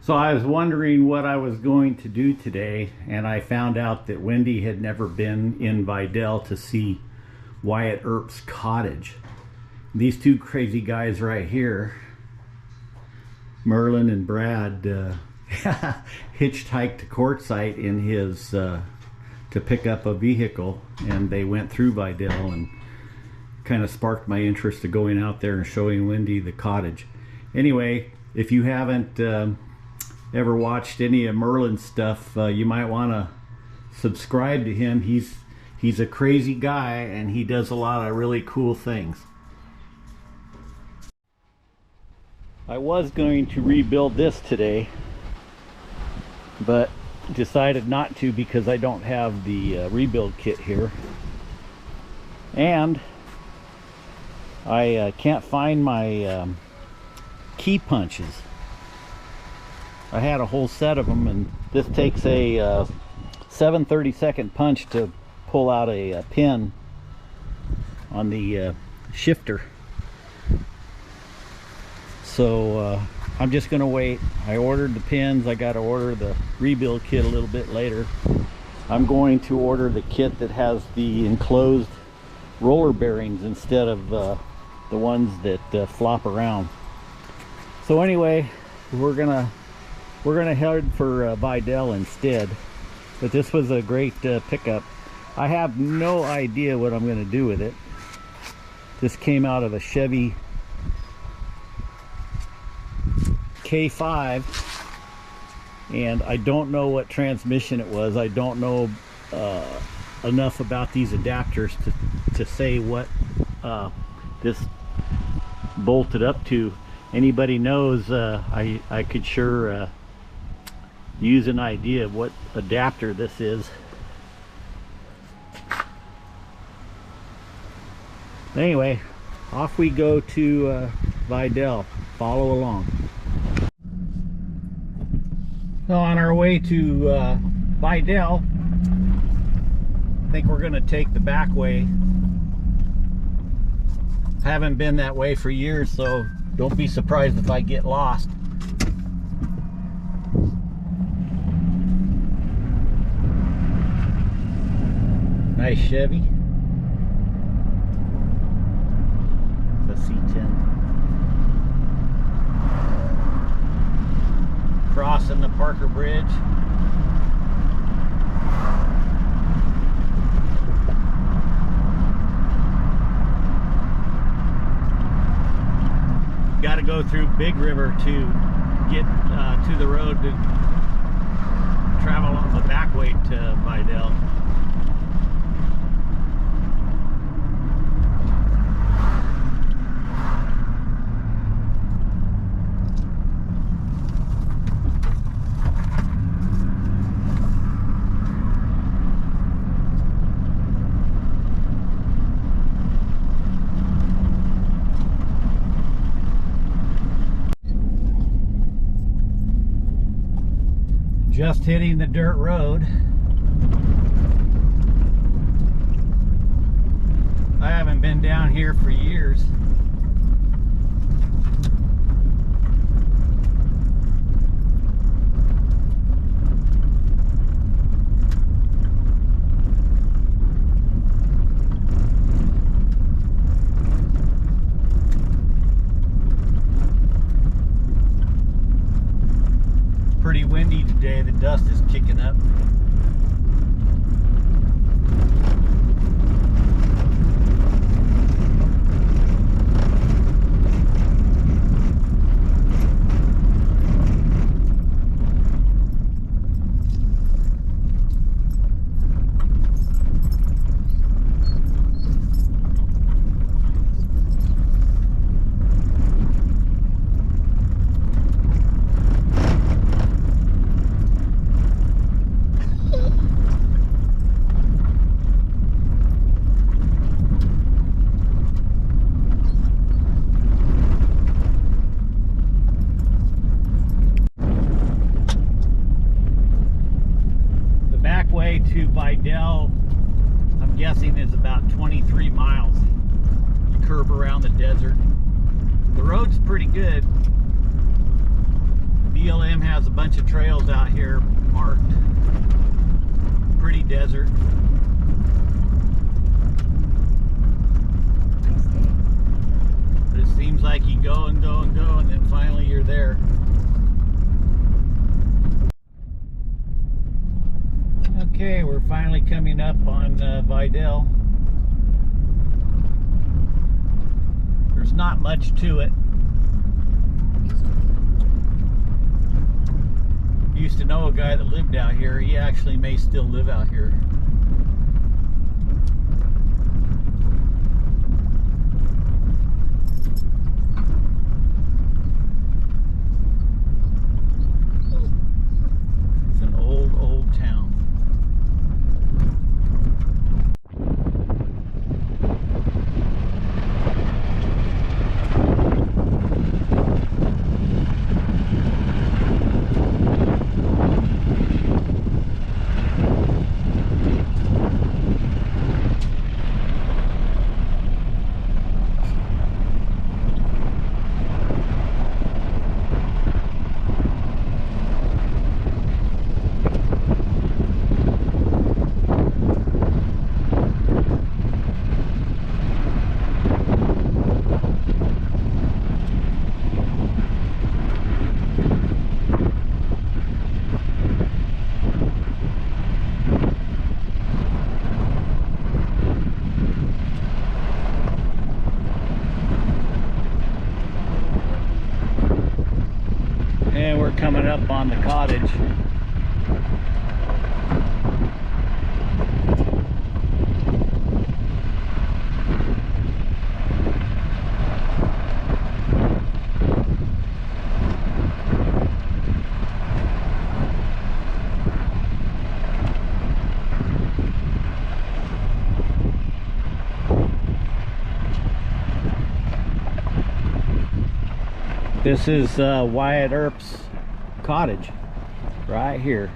So I was wondering what I was going to do today, and I found out that Wendy had never been in Vidal to see Wyatt Earp's cottage. These two crazy guys right here, Merlin and Brad, hitchhiked to Quartzsite in his to pick up a vehicle, and they went through Vidal and kind of sparked my interest of going out there and showing Wendy the cottage. Anyway, if you haven't ever watched any of Merlin's stuff, you might want to subscribe to him. He's a crazy guy, and he does a lot of really cool things. I was going to rebuild this today, but decided not to because I don't have the rebuild kit here, and I can't find my key punches. I had a whole set of them, and this takes a 7/32 punch to pull out a pin on the shifter. So I'm just gonna wait. I ordered the pins. I got to order the rebuild kit a little bit later. I'm going to order the kit that has the enclosed roller bearings instead of the ones that flop around. So anyway, we're gonna head for Vidal instead. But this was a great pickup. I have no idea what I'm gonna do with it. This came out of a Chevy K5, and I don't know what transmission it was. I don't know enough about these adapters to say what this bolted up to. Anybody knows, I could sure use an idea of what adapter this is. Anyway, off we go to Vidal. Follow along. So on our way to Vidal, I think we're going to take the back way. Haven't been that way for years, so don't be surprised if I get lost. Nice Chevy. It's a C10. Crossing the Parker Bridge. Got to go through Big River to get to the road to travel on the back way to Vidal. Just hitting the dirt road. I haven't been down here for years. Pretty windy today. The dust is kicking up. To Vidal, I'm guessing, is about 23 miles. You curve around the desert. The road's pretty good. GLM has a bunch of trails out here marked. Pretty desert. Nice day. But it seems like you go and go and go, and then finally you're there. Okay, we're finally coming up on Vidal. There's not much to it. Used to know a guy that lived out here. He actually may still live out here. It's an old town. And we're coming up on the cottage. This is Wyatt Earp's cottage right here.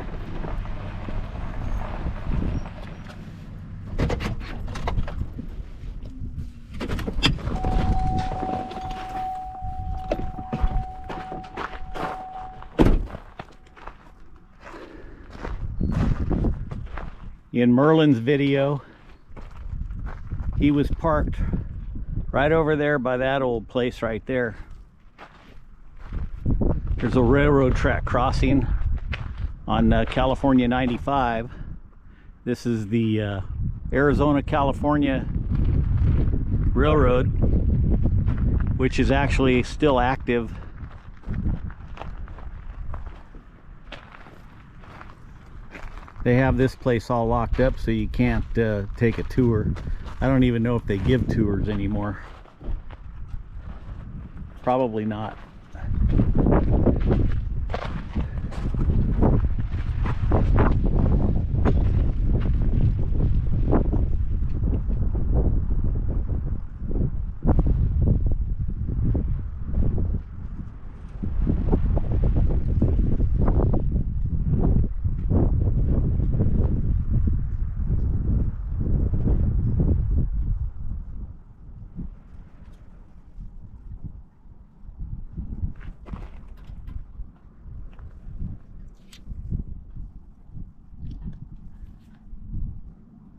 In Merlin's video, he was parked right over there by that old place right there. There's a railroad track crossing on California 95. This is the Arizona-California Railroad, which is actually still active. They have this place all locked up, so you can't take a tour. I don't even know if they give tours anymore. Probably not.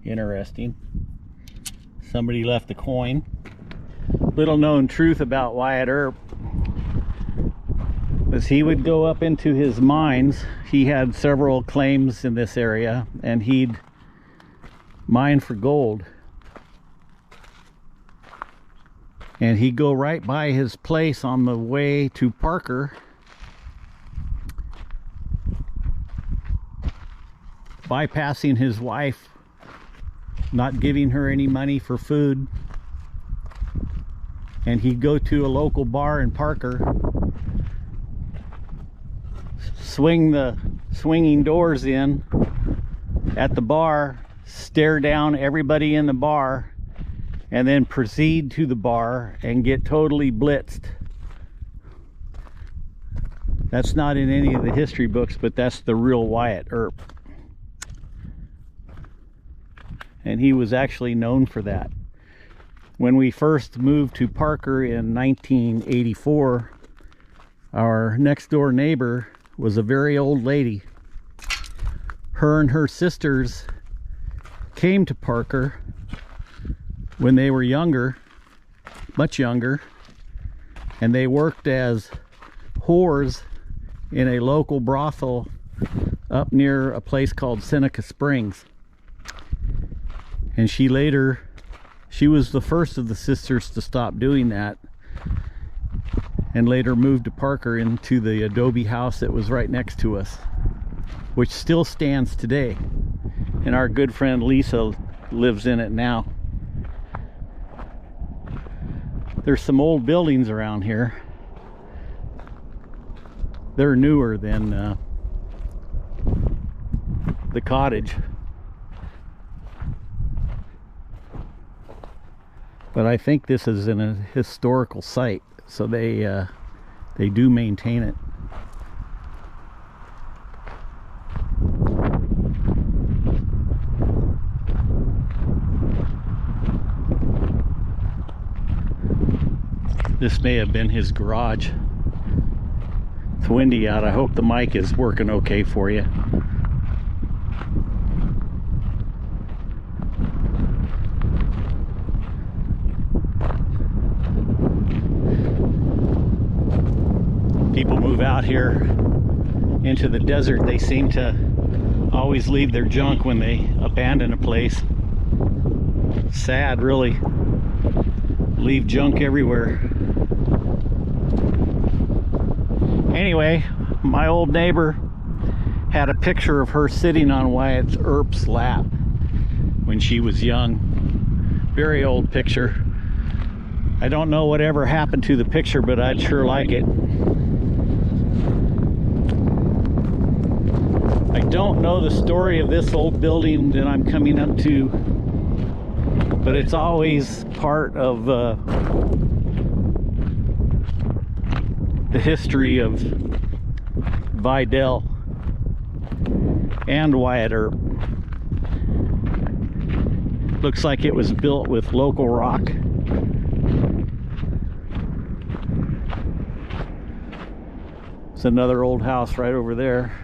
Interesting. Somebody left a coin. Little known truth about Wyatt Earp was he would go up into his mines. He had several claims in this area, and he'd mine for gold. And he'd go right by his place on the way to Parker, bypassing his wife, not giving her any money for food. And he'd go to a local bar in Parker, swing the swinging doors in at the bar, stare down everybody in the bar, and then proceed to the bar and get totally blitzed. That's not in any of the history books, but that's the real Wyatt Earp. And he was actually known for that. When we first moved to Parker in 1984, our next door neighbor was a very old lady. Her and her sisters came to Parker when they were younger, much younger, and they worked as whores in a local brothel up near a place called Seneca Springs. And she was the first of the sisters to stop doing that, and later moved to Parker into the adobe house that was right next to us, which still stands today. And our good friend Lisa lives in it now. There's some old buildings around here. They're newer than the cottage. But I think this is in a historical site, so they do maintain it. This may have been his garage. It's windy out. I hope the mic is working okay for you. People move out here into the desert. They seem to always leave their junk when they abandon a place. Sad, really. Leave junk everywhere. Anyway, my old neighbor had a picture of her sitting on Wyatt's Earp's lap when she was young. Very old picture. I don't know whatever happened to the picture, but I'd sure like it. I don't know the story of this old building that I'm coming up to, but it's always part of the history of Vidal and Wyatt Earp. Looks like it was built with local rock. It's another old house right over there.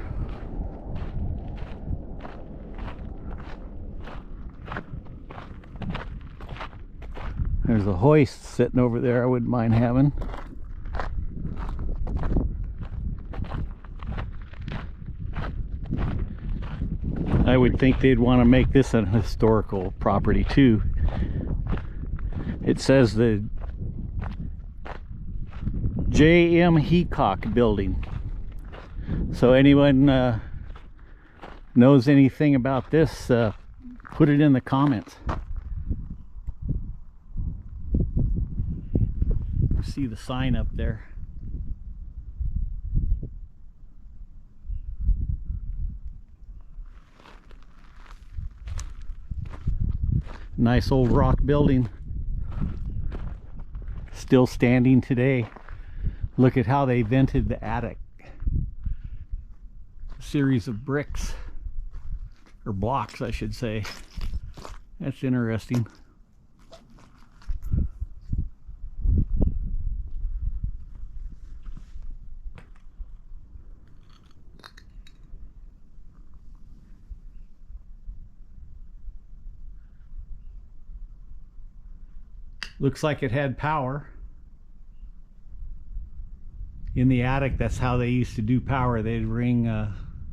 There's a hoist sitting over there I wouldn't mind having. I would think they'd want to make this an historical property too. It says the J.M. Heacock building. So anyone knows anything about this, put it in the comments. See the sign up there. Nice old rock building, still standing today. Look at how they vented the attic. A series of bricks, or blocks I should say. That's interesting. Looks like it had power in the attic. That's how they used to do power. They'd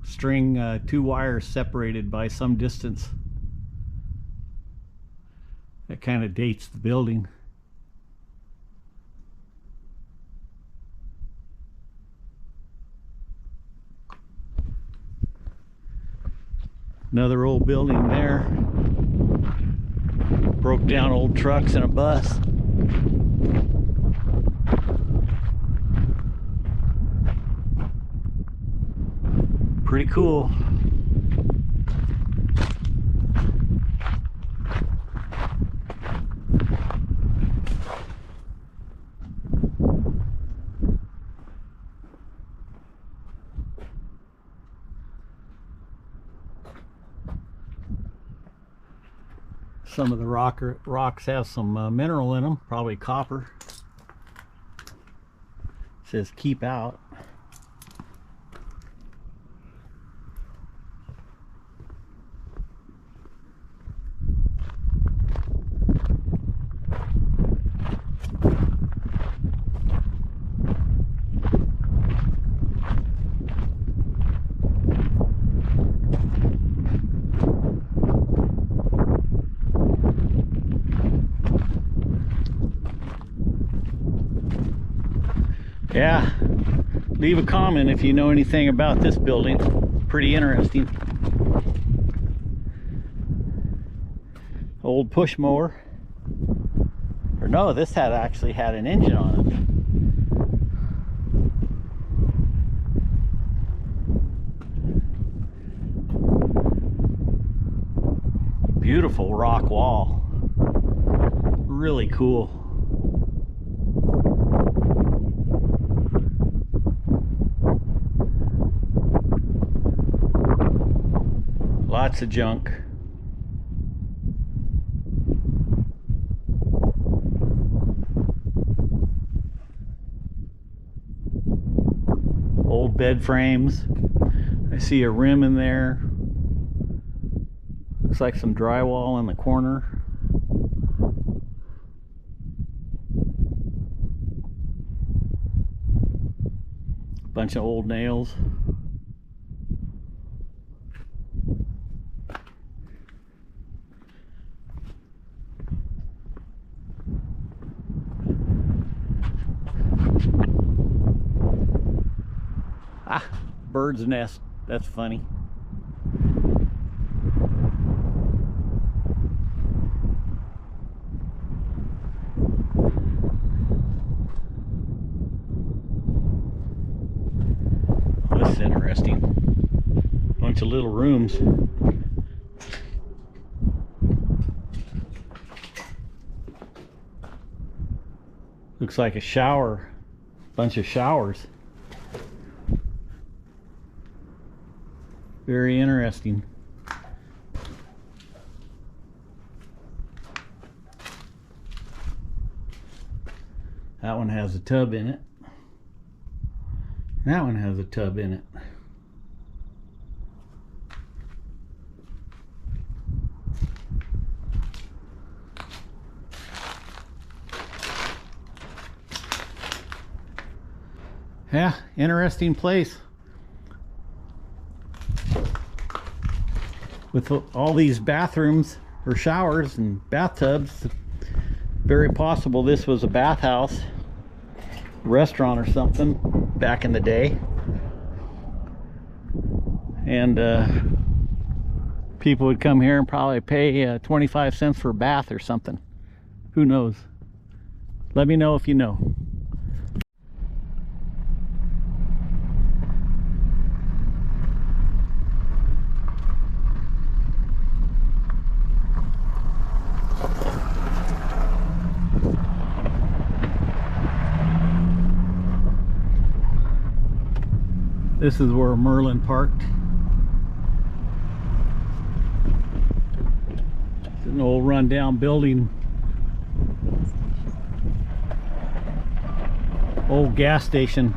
string two wires separated by some distance. That kind of dates the building. Another old building there. Broke down old trucks and a bus. Pretty cool. Some of the rocks have some mineral in them, probably copper. It says keep out. Yeah, leave a comment if you know anything about this building. Pretty interesting. Old push mower. Or no, this had actually had an engine on it. Beautiful rock wall. Really cool. Lots of junk. Old bed frames. I see a rim in there. Looks like some drywall in the corner. Bunch of old nails. Ah, bird's nest. That's funny. This is interesting. Bunch of little rooms. Looks like a shower. Bunch of showers. Very interesting. That one has a tub in it. That one has a tub in it. Yeah, interesting place. With all these bathrooms or showers and bathtubs, very possible this was a bathhouse, restaurant or something back in the day. And people would come here and probably pay 25 cents for a bath or something. Who knows? Let me know if you know. This is where Merlin parked. It's an old rundown building. Old gas station.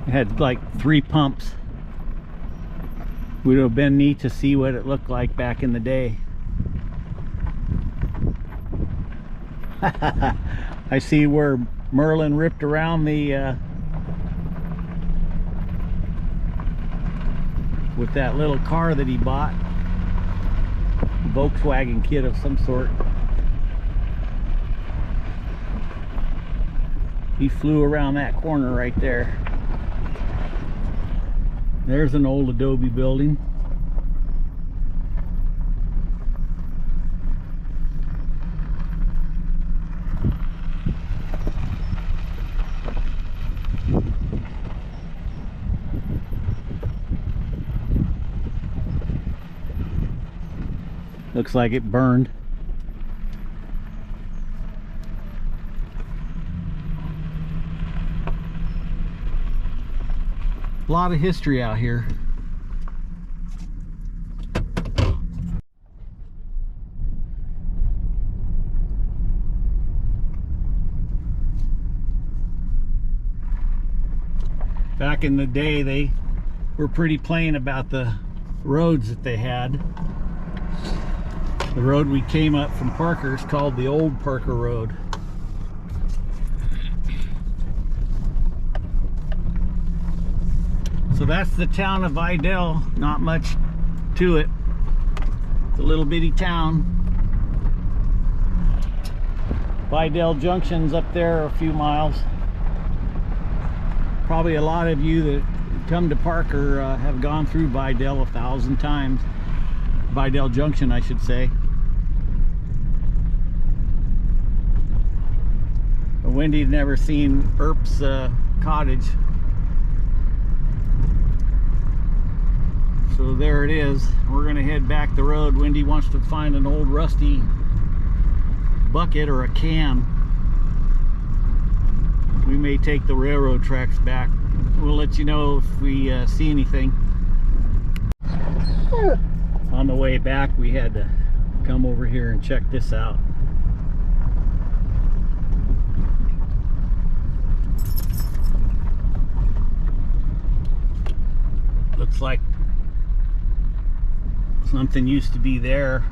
It had like 3 pumps. Would have been neat to see what it looked like back in the day. I see where Merlin ripped around the with that little car that he bought, Volkswagen kit of some sort. He flew around that corner right there. There's an old adobe building. Looks like it burned. A lot of history out here. Back in the day, they were pretty plain about the roads that they had. The road we came up from Parker is called the Old Parker Road. So that's the town of Vidal. Not much to it. It's a little bitty town. Vidal Junction's up there a few miles. Probably a lot of you that come to Parker have gone through Vidal 1,000 times. Vidal Junction, I should say. But Wendy'd never seen Earp's cottage. So there it is. We're gonna head back the road. Wendy wants to find an old rusty bucket or a can. We may take the railroad tracks back. We'll let you know if we see anything. On the way back, we had to come over here and check this out. Looks like something used to be there.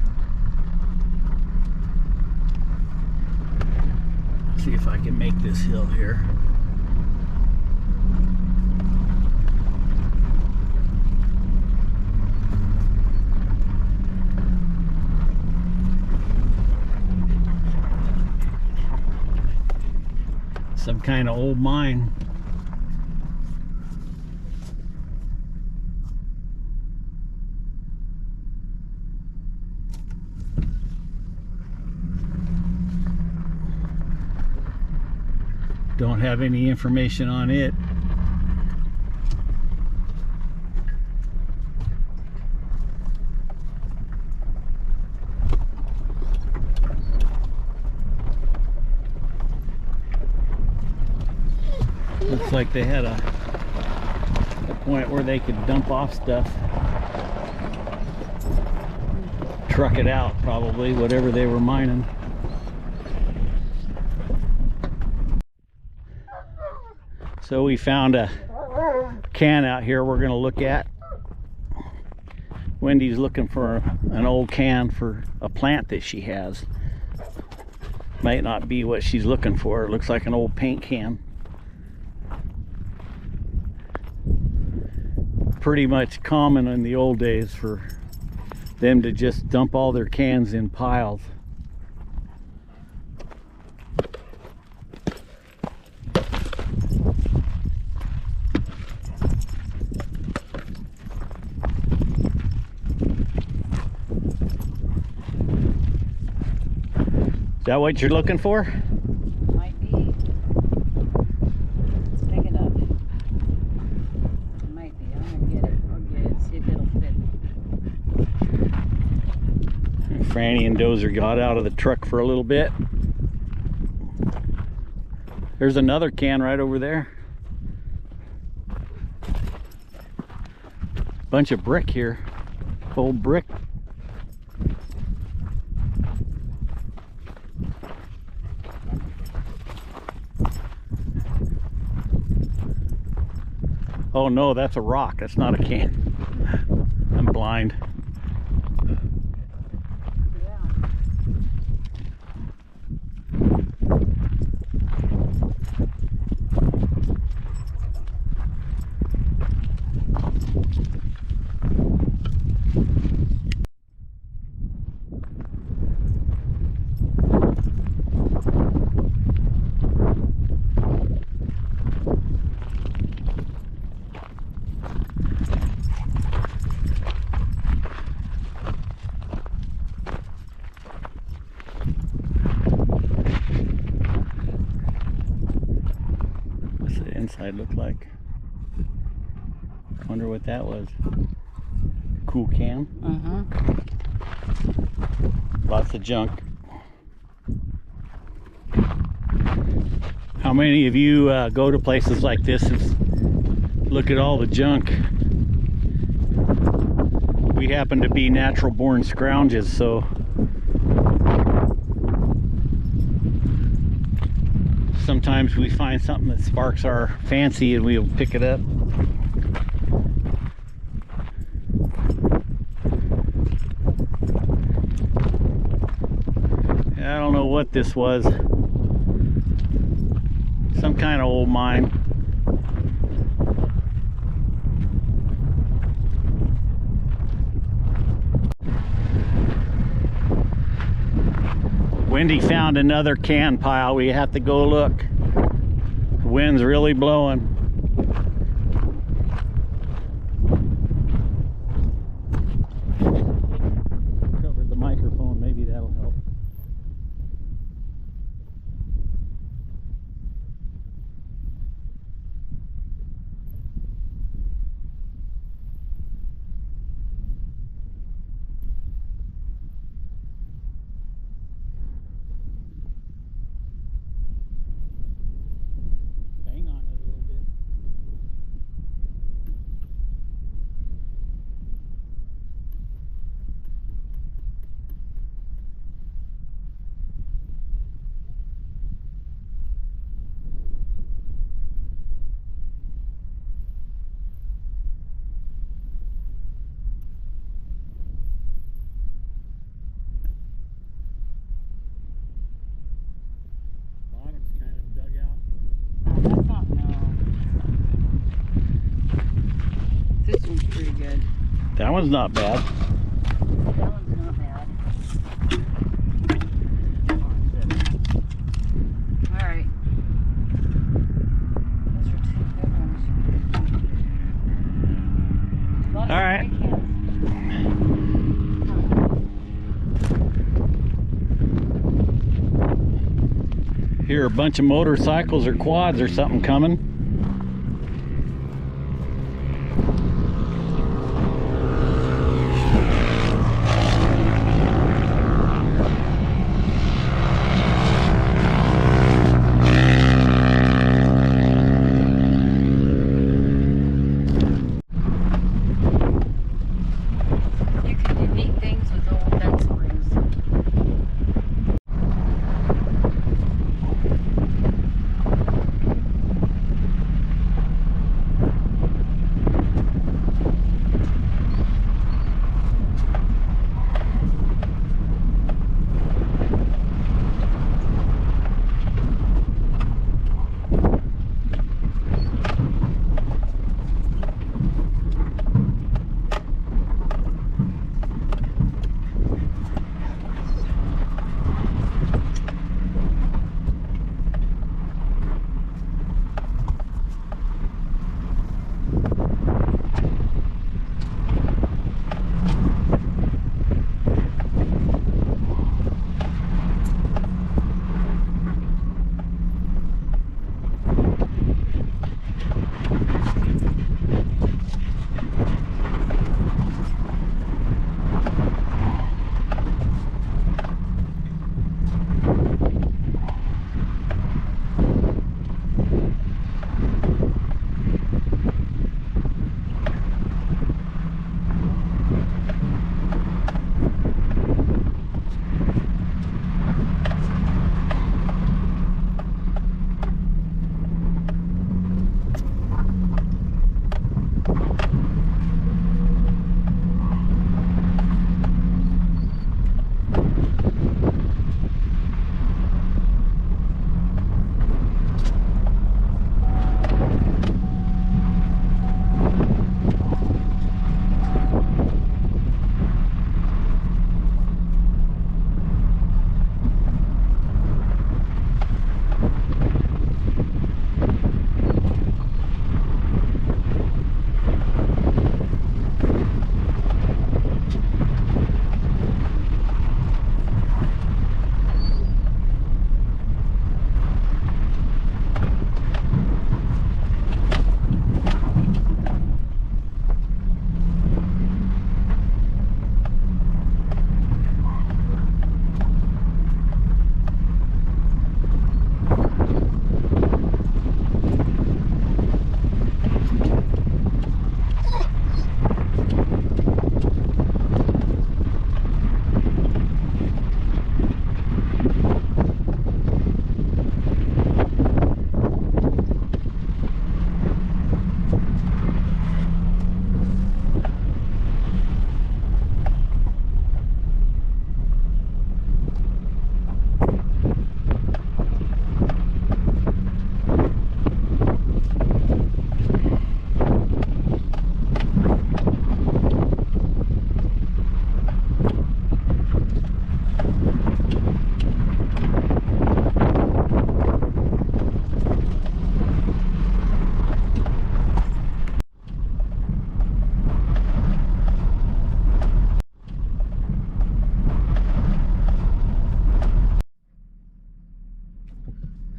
Let's see if I can make this hill here. Some kind of old mine. Don't have any information on it. Looks like they had a point where they could dump off stuff. Truck it out, probably, whatever they were mining. So we found a can out here we're going to look at. Wendy's looking for an old can for a plant that she has. Might not be what she's looking for. It looks like an old paint can. Pretty much common in the old days for them to just dump all their cans in piles. Is that what you're looking for? Might be. It's big enough. It might be. I'm gonna get it. I'll get it. See if it'll fit. And Franny and Dozer got out of the truck for a little bit. There's another can right over there. Bunch of brick here. Old brick. Oh no, that's a rock. That's not a can. I'm blind. Inside look like. Wonder what that was. Cool can. Lots of junk. How many of you go to places like this and look at all the junk? We happen to be natural born scrounges, so sometimes we find something that sparks our fancy and we'll pick it up. I don't know what this was. Some kind of old mine. Wendy found another can pile. We have to go look. The wind's really blowing. pretty good. That one's not bad. That one's not bad. Alright. Those are two good ones. All right. Hear a bunch of motorcycles or quads or something coming. You can do neat things with old bed springs.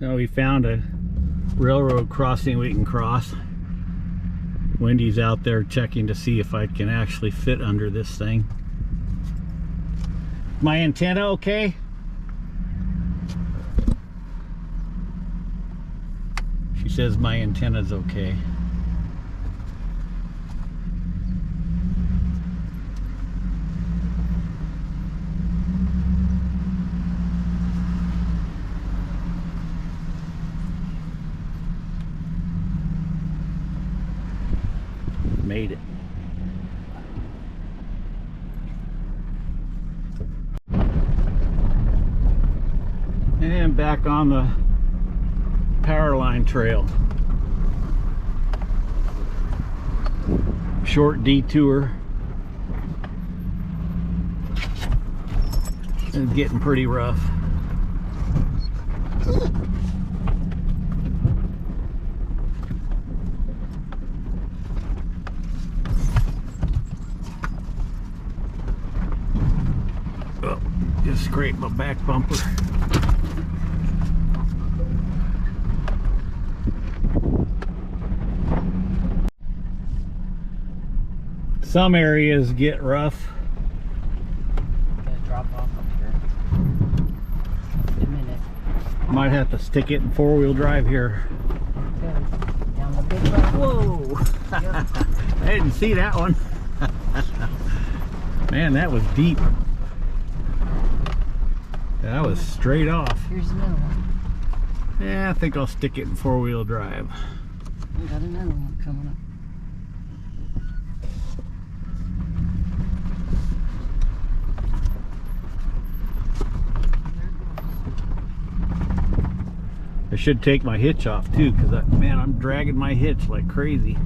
Now we found a railroad crossing we can cross. Wendy's out there checking to see if I can actually fit under this thing. My antenna okay? She says my antenna's okay. Made it. And back on the power line trail. short detour. It's getting pretty rough. Oh, just scraped my back bumper. Some areas get rough. Gotta drop off up here. Just a minute. Might have to stick it in four-wheel drive here. Okay. Down the big road. Whoa! Yep. I didn't see that one. Man, that was deep. That was straight off. Here's another one. Yeah, I think I'll stick it in four-wheel drive. We got another one coming up. I should take my hitch off too, because man, I'm dragging my hitch like crazy.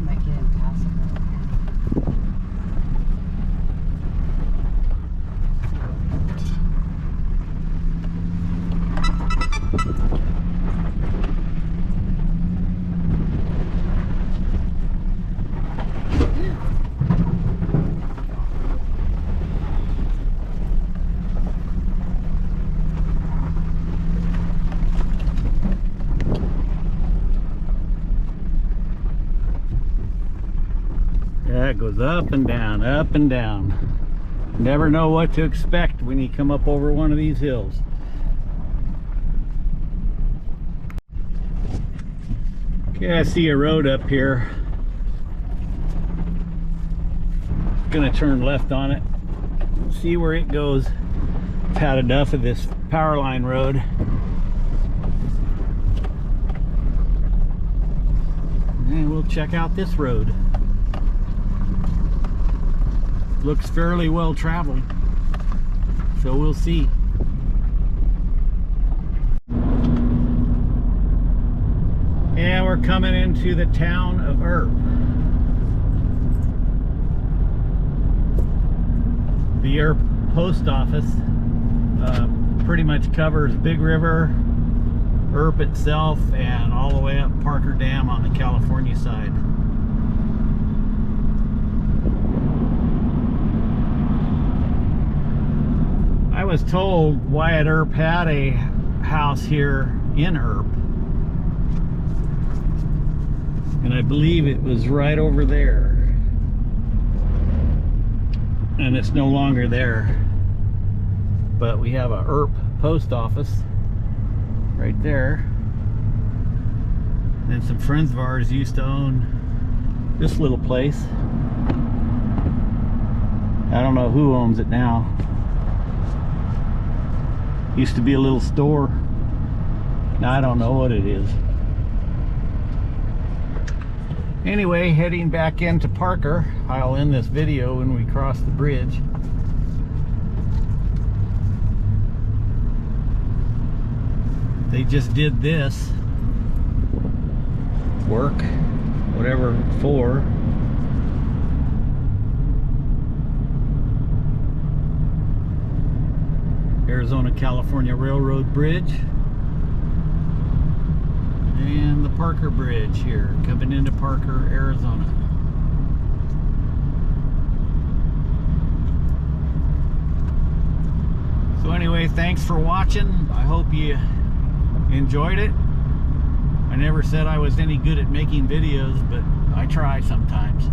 Might get impassable. Yeah, it goes up and down, up and down. Never know what to expect when you come up over one of these hills. Okay, I see a road up here. Gonna turn left on it. See where it goes. I've had enough of this power line road. And we'll check out this road. Looks fairly well traveled, so we'll see. And we're coming into the town of Earp. The Earp post office pretty much covers Big River, Earp itself, and all the way up Parker Dam on the California side. I was told Wyatt Earp had a house here in Earp, and I believe it was right over there, and it's no longer there, but we have a Earp post office right there, and some friends of ours used to own this little place. I don't know who owns it now. Used to be a little store. Now I don't know what it is. Anyway, heading back into Parker. I'll end this video when we cross the bridge. They just did this work, whatever for. Arizona-California Railroad Bridge, and the Parker Bridge here coming into Parker, Arizona. So anyway, thanks for watching. I hope you enjoyed it. I never said I was any good at making videos, but I try sometimes.